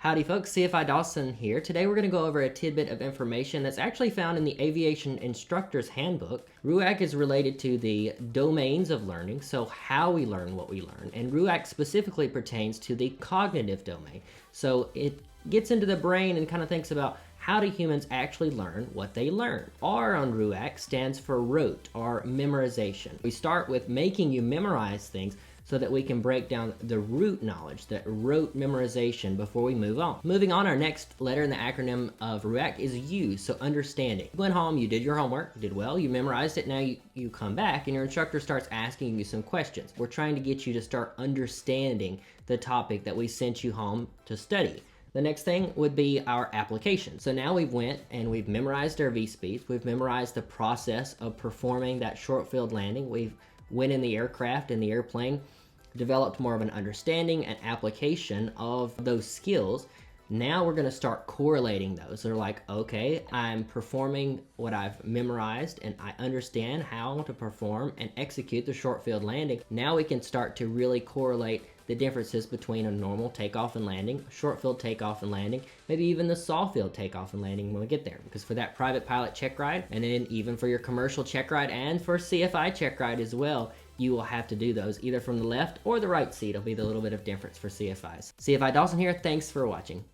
Howdy folks, CFI Dawson here. Today we're going to go over a tidbit of information that's actually found in the Aviation Instructor's Handbook. RUAC is related to the domains of learning, so how we learn what we learn, and RUAC specifically pertains to the cognitive domain. So it gets into the brain and kind of thinks about how do humans actually learn what they learn. R on RUAC stands for rote, or memorization. We start with making you memorize things so that we can break down the root knowledge, that rote memorization, before we move on. Moving on, our next letter in the acronym of RUAC is U, so understanding. You went home, you did your homework, you did well, you memorized it, now you come back and your instructor starts asking you some questions. We're trying to get you to start understanding the topic that we sent you home to study. The next thing would be our application. So now we've went and we've memorized our V-speeds, we've memorized the process of performing that short field landing, we've went in the aircraft, in the airplane, developed more of an understanding and application of those skills. Now we're going to start correlating those. They're like, okay, I'm performing what I've memorized and I understand how to perform and execute the short field landing. Now we can start to really correlate the differences between a normal takeoff and landing, short field takeoff and landing, maybe even the saw field takeoff and landing when we get there. Because for that private pilot check ride, and then even for your commercial check ride and for CFI check ride as well, you will have to do those either from the left or the right seat. It'll be the little bit of difference for CFIs. CFI Dawson here, thanks for watching.